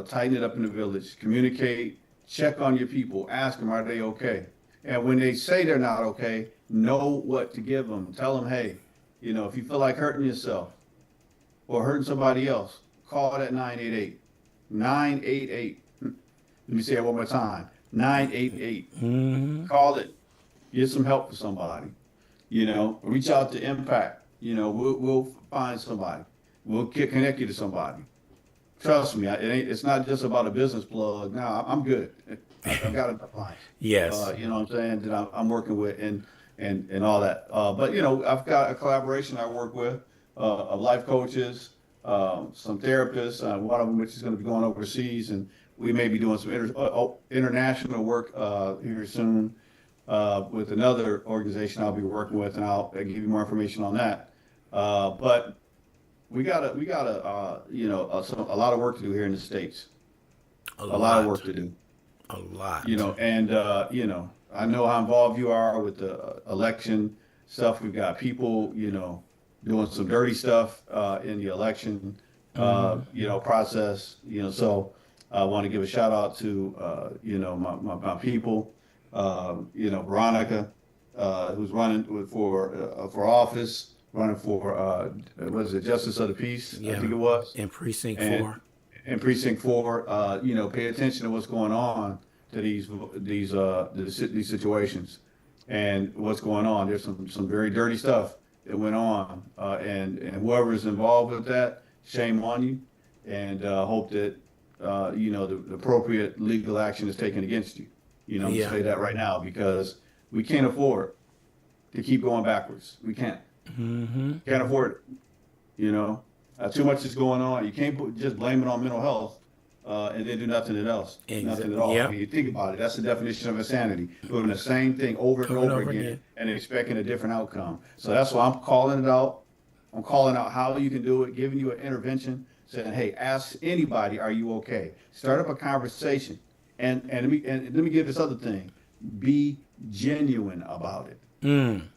tighten it up in the village, communicate, check on your people, ask them, are they okay? And when they say they're not okay, know what to give them. Tell them, hey, if you feel like hurting yourself or hurting somebody else, call that 988. 988. Let me say it one more time. 988. Mm-hmm. Call it. Get some help for somebody. Reach out to Impact. We'll find somebody. We'll connect you to somebody. Trust me, it's not just about a business plug. No, I'm good. I've got enough clients. Yes. You know what I'm saying? That I'm working with and all that. But I've got a collaboration I work with of life coaches, some therapists. One of them which is going to be going overseas, and we may be doing some international work here soon with another organization I'll be working with, and I'll give you more information on that. But we got a lot of work to do here in the States. A lot of work to do. A lot. And I know how involved you are with the election stuff. We've got people, doing some dirty stuff in the election, process. So I want to give a shout out to my people. Veronica, who's running for office. Running for Justice of the Peace, Yeah. I think it was. In Precinct 4. In Precinct 4, pay attention to what's going on to these situations and what's going on. There's some very dirty stuff that went on, and whoever is involved with that, shame on you, and hope that the appropriate legal action is taken against you. I'm Yeah. gonna say that right now because we can't afford to keep going backwards. We can't. Mm-hmm. Can't afford it. Too much is going on. You can't just blame it on mental health and then do nothing else. Nothing at all. Yep. I mean, you think about it. That's the definition of insanity. Doing the same thing over and over again and expecting a different outcome. So that's why I'm calling it out. I'm calling out how you can do it, giving you an intervention, saying, hey, ask anybody, are you okay? Start up a conversation. And let me give this other thing. Be genuine about it. Mm.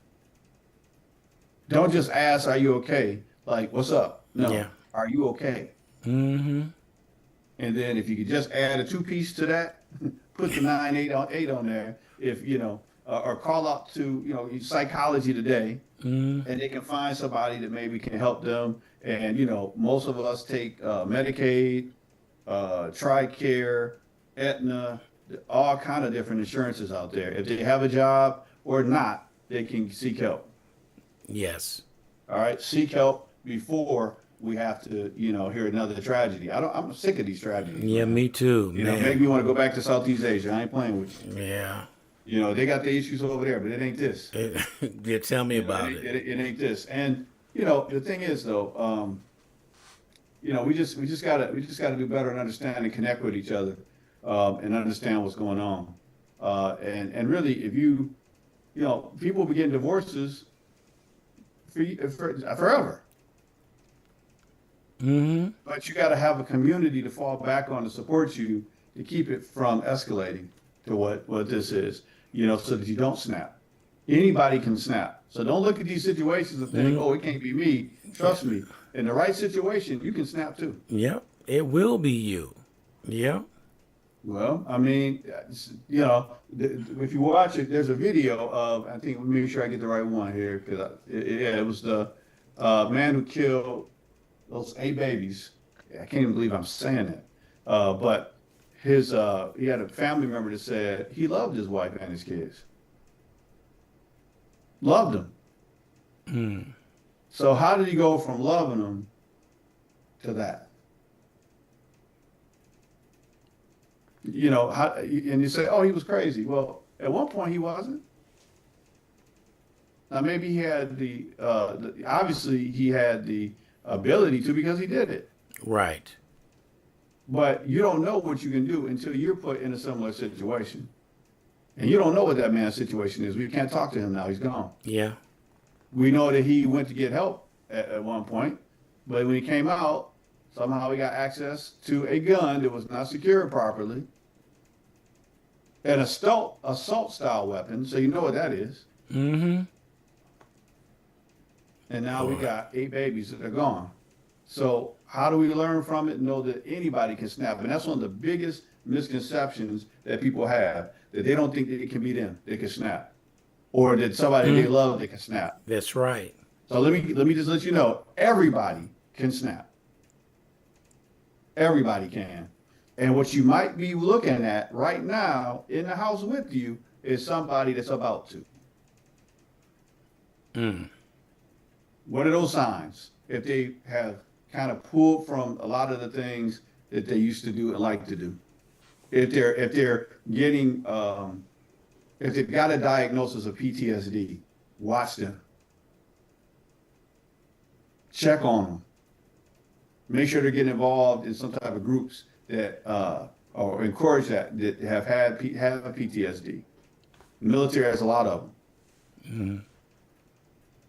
Don't just ask, are you okay? Like, what's up? No. Yeah. Are you okay? Mm-hmm. And then if you could just add a 2-piece to that, put the 988 on there, or call out to, Psychology Today, and they can find somebody that maybe can help them. And, most of us take Medicaid, TRICARE, Aetna, all kind of different insurances out there. If they have a job or not, they can seek help. Yes. All right, seek help before we have to, hear another tragedy. I'm sick of these tragedies. Yeah, man. me too. Make me want to go back to Southeast Asia. I ain't playing with you. Yeah. They got the issues over there, but it ain't this. Yeah, tell me about it. It ain't this. And the thing is though, we just gotta do better and understand and connect with each other, and understand what's going on. And really, if people be getting divorces forever. Mm-hmm. But you got to have a community to fall back on to support you to keep it from escalating to what this is, so that you don't snap. Anybody can snap. So don't look at these situations and think, oh, it can't be me. Trust me. In the right situation, you can snap too. Yep. It will be you. Yep. Well, I mean, if you watch it, there's a video of, I think, let me make sure I get the right one here, because it was the man who killed those 8 babies. I can't even believe I'm saying that. But he had a family member that said he loved his wife and his kids. Loved them. Mm. So how did he go from loving them to that? And you say, oh, he was crazy. Well, at one point he wasn't. Now maybe he had obviously he had the ability to, because he did it. Right. But you don't know what you can do until you're put in a similar situation. And you don't know what that man's situation is. We can't talk to him now. He's gone. Yeah. We know that he went to get help at one point, but when he came out, somehow he got access to a gun that was not secured properly, an assault style weapon. So you know what that is. Mm-hmm. and now we got 8 babies that are gone. So how do we learn from it and know that anybody can snap? And that's one of the biggest misconceptions that people have, that they don't think that it can be them that can snap, or that somebody they love that can snap. That's right. So let me just let you know, everybody can snap. Everybody can. And what you might be looking at right now in the house with you is somebody that's about to. What are those signs? If they have kind of pulled from a lot of the things that they used to do and like to do. If they're getting if they've got a diagnosis of PTSD, watch them. Check on them. Make sure they're getting involved in some type of groups that or encourage that have PTSD. The military has a lot of them.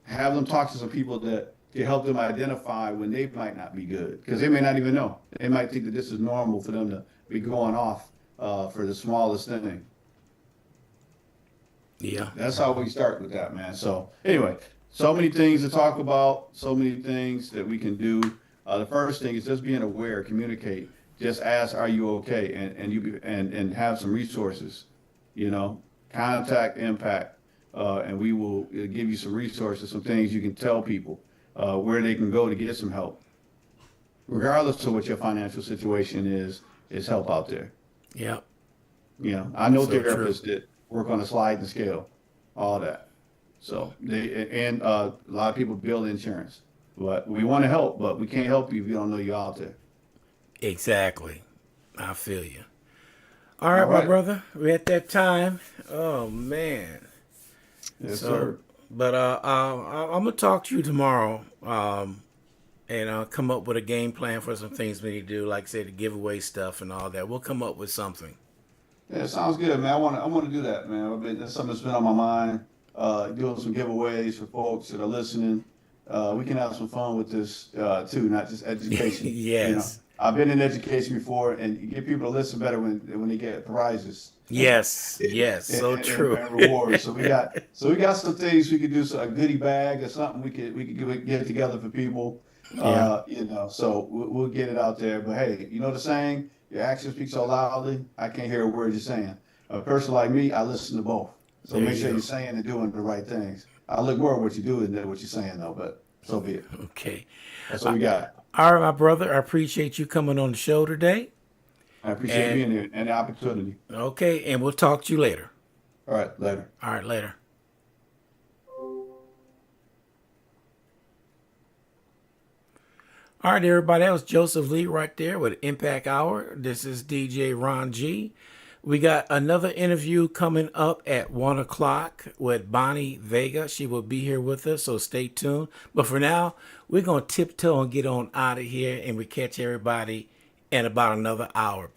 Have them talk to some people that can help them identify when they might not be good, because they may not even know. They might think that this is normal for them to be going off for the smallest thing. Yeah. That's how we start with that, man. So anyway, so many things to talk about, so many things that we can do. The first thing is just being aware, communicate. Just ask, "Are you okay?" and have some resources. Contact Impact, and we will give you some resources, some things you can tell people where they can go to get some help. Regardless of what your financial situation is help out there. Yeah. I know So therapists that work on a sliding scale, all that. So a lot of people build insurance, but we want to help, but we can't help you if we don't know you're out there. Exactly. I feel you. All right, my brother. We're at that time. Oh, man. Yes, sir. But I'm going to talk to you tomorrow and come up with a game plan for some things we need to do, like I said, the giveaway stuff and all that. We'll come up with something. Yeah, sounds good, man. I want to do that, man. That's something that's been on my mind. Doing some giveaways for folks that are listening. We can have some fun with this too, not just education. Yes. I've been in education before, and you get people to listen better when they get prizes. Yes. So true. And rewards. So we got some things we could do. So a goodie bag or something we could get together for people. Yeah. So we'll get it out there. But hey, you know the saying, your actions speak so loudly, I can't hear a word you're saying. A person like me, I listen to both. So There make you sure go. you're saying and doing the right things. I look more at what you do than what you're saying, though. But so be it. Okay. That's what we got. All right, my brother. I appreciate you coming on the show today. I appreciate being here and the opportunity. Okay, and we'll talk to you later. All right, later. All right, later. All right, everybody. That was Joseph Lee right there with Impact Hour. This is DJ Ron G. We got another interview coming up at 1 o'clock with Bonnie Vega. She will be here with us, so stay tuned. But for now, we're going to tiptoe and get on out of here, and we catch everybody in about another hour.